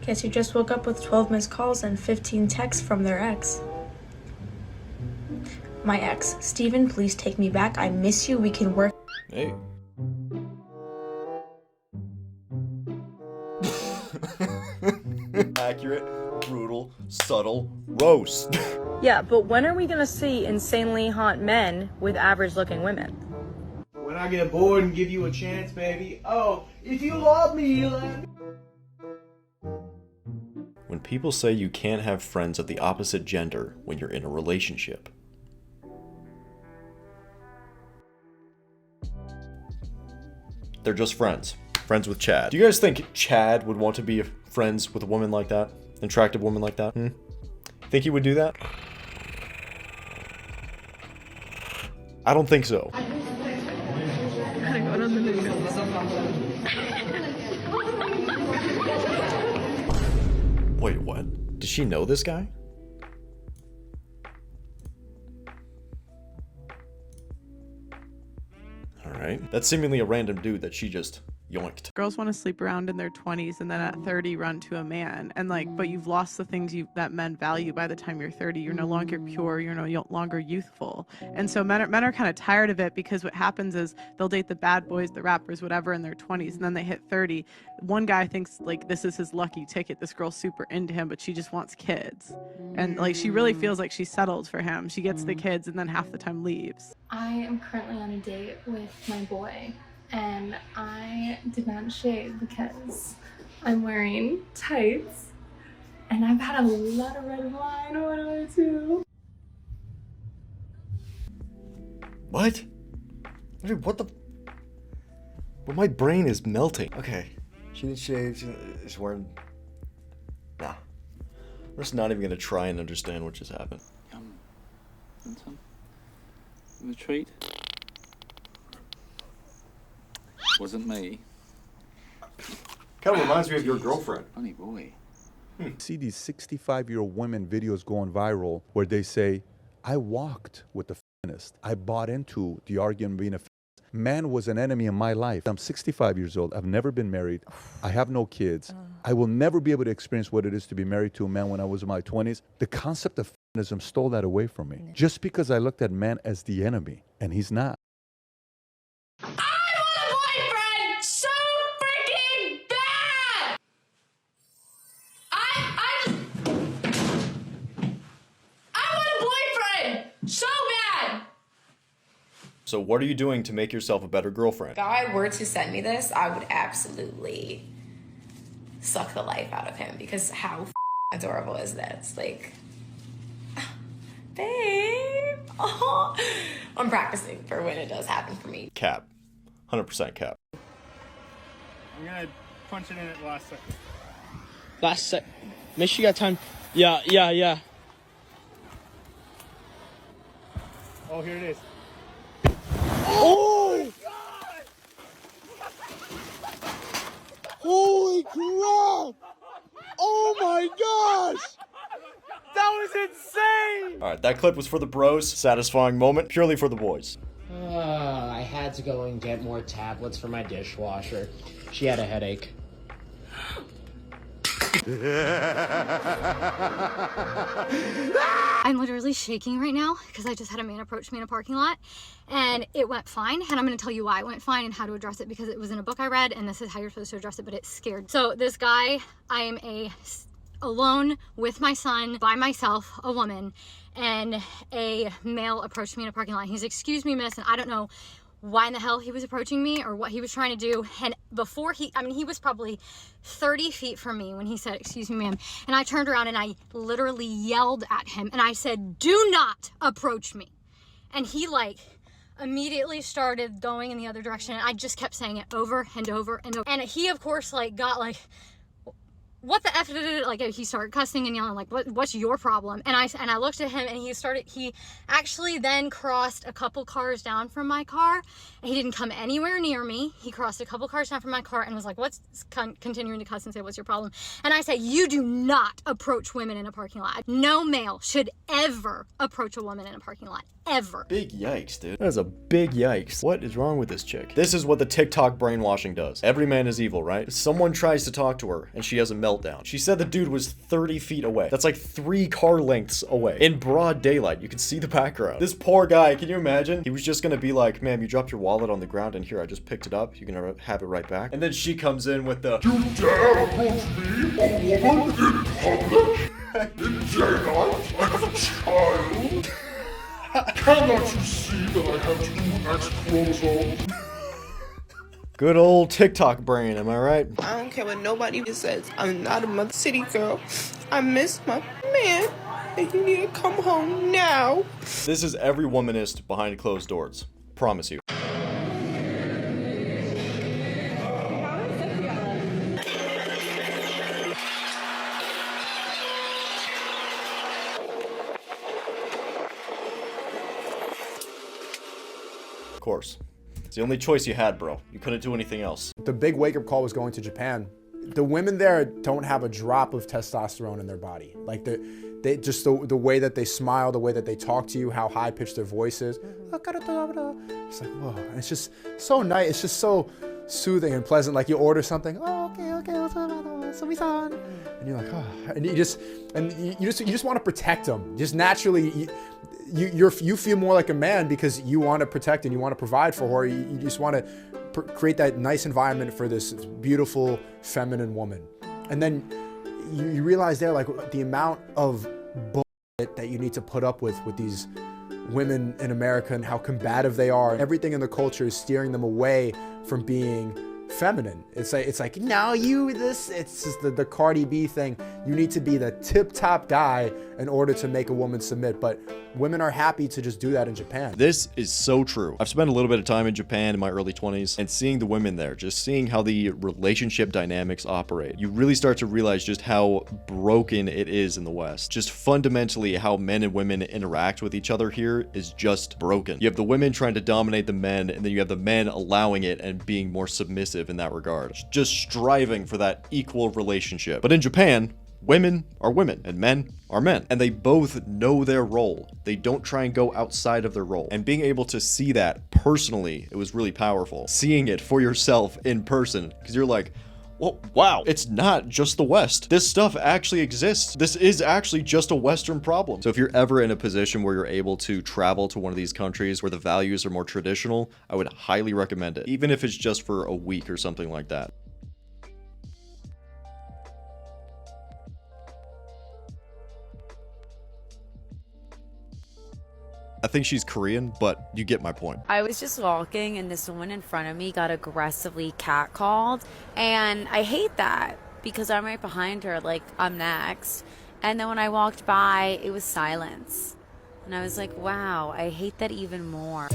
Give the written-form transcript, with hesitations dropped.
Guess you just woke up with 12 missed calls and 15 texts from their ex. My ex. Steven, please take me back. I miss you. We can work. Hey. Accurate, brutal, subtle, roast. Yeah, but when are we gonna see insanely hot men with average-looking women? When I get bored and give you a chance, baby. Oh, if you love me, you let me. When people say you can't have friends of the opposite gender when you're in a relationship. They're just friends. Friends with Chad. Do you guys think Chad would want to be friends with a woman like that? An attractive woman like that? Think he would do that? I don't think so. Wait, what? Does she know this guy? Alright. That's seemingly a random dude that she just yoinked. Girls want to sleep around in their 20s and then at 30 run to a man, and but you've lost the things that men value by the time you're 30. You're no longer pure, you're no longer youthful, and so men are kind of tired of it, because what happens is they'll date the bad boys, the rappers, whatever, in their 20s, and then they hit 30. One guy thinks this is his lucky ticket. This girl's super into him, but she just wants kids, and she really feels like she's settled for him. She gets the kids and then half the time leaves. I am currently on a date with my boy. And I did not shave because I'm wearing tights and I've had a lot of red wine. What do I do? What? What the? Well, my brain is melting. Okay. She didn't shave. She's wearing. Nah. I'm just not even gonna try and understand what just happened. Some a treat. Wasn't me. Kind of reminds me of your girlfriend. Funny boy. See these 65-year-old women videos going viral where they say, I walked with the feminist. I bought into the argument of being a feminist. Man was an enemy in my life. I'm 65 years old. I've never been married. I have no kids. I will never be able to experience what it is to be married to a man when I was in my 20s. The concept of feminism stole that away from me. Just because I looked at man as the enemy, and he's not. So bad! So what are you doing to make yourself a better girlfriend? If I were to send me this, I would absolutely suck the life out of him, because how adorable is this? Like, babe, oh. I'm practicing for when it does happen for me. Cap. 100% cap. I'm gonna punch it in at the last second. Last sec. Make sure you got time. Yeah. Oh, here it is. Oh! Holy crap! Oh my gosh! That was insane! Alright, that clip was for the bros. Satisfying moment, purely for the boys. I had to go and get more tablets for my dishwasher. She had a headache. I'm literally shaking right now because I just had a man approach me in a parking lot and it went fine, and I'm going to tell you why it went fine and how to address it, because it was in a book I read and this is how you're supposed to address it, but it's scared. So this guy, I am alone with my son, by myself, a woman, and a male approached me in a parking lot. He's, excuse me, miss, and I don't know why in the hell he was approaching me or what he was trying to do. And before he was probably 30 feet from me when he said, excuse me, ma'am. And I turned around and I literally yelled at him and I said, do not approach me. And he immediately started going in the other direction. And I just kept saying it over and over and over. And he, of course, got what the F did it? He started cussing and yelling, what's your problem? And I looked at him and he actually then crossed a couple cars down from my car. And he didn't come anywhere near me. He crossed a couple cars down from my car and was like, continuing to cuss and say, what's your problem? And I said, you do not approach women in a parking lot. No male should ever approach a woman in a parking lot. Ever. Big yikes, dude. That is a big yikes. What is wrong with this chick? This is what the TikTok brainwashing does. Every man is evil, right? Someone tries to talk to her and she has a meltdown. meltdown. She said the dude was 30 feet away. That's like 3 car lengths away. In broad daylight, you could see the background. This poor guy, can you imagine? He was just gonna be like, ma'am, you dropped your wallet on the ground and here, I just picked it up. You can have it right back. And then she comes in with the, "You dare approach me, a woman, in public? In daylight, I have a child. Cannot you see that I have 2 X chromosomes?" Good old TikTok brain, am I right? I don't care what nobody says. I'm not a mother city girl. I miss my man, and you need to come home now. This is every womanist behind closed doors. Promise you. Of course. It's the only choice you had, bro. You couldn't do anything else. The big wake-up call was going to Japan. The women there don't have a drop of testosterone in their body. Like they just the way that they smile, the way that they talk to you, how high-pitched their voice is. It's like, whoa. And it's just so nice. It's just so soothing and pleasant. Like you order something, oh, okay, so-mi-san. And you're like, oh. And you just want to protect them. Just naturally, you feel more like a man because you want to protect and you want to provide for her. You just want to create that nice environment for this beautiful feminine woman. And then you realize there, like, the amount of bullshit that you need to put up with these women in America and how combative they are. Everything in the culture is steering them away from being feminine. It's like no, it's just the Cardi B thing. You need to be the tip-top guy in order to make a woman submit, but women are happy to just do that in Japan. This is so true. I've spent a little bit of time in Japan in my early 20s and seeing the women there, just seeing how the relationship dynamics operate. You really start to realize just how broken it is in the West. Just fundamentally how men and women interact with each other here is just broken. You have the women trying to dominate the men, and then you have the men allowing it and being more submissive in that regard. Just striving for that equal relationship. But in Japan, women are women and men are men, and they both know their role. They don't try and go outside of their role. And being able to see that personally, it was really powerful. Seeing it for yourself in person, because you're like, well, wow, it's not just the West. This stuff actually exists. This is actually just a Western problem. So if you're ever in a position where you're able to travel to one of these countries where the values are more traditional, I would highly recommend it, even if it's just for a week or something like that. I think she's Korean, but you get my point. I was just walking and this woman in front of me got aggressively catcalled, and I hate that because I'm right behind her, like I'm next. And then when I walked by, it was silence. And I was like, wow, I hate that even more.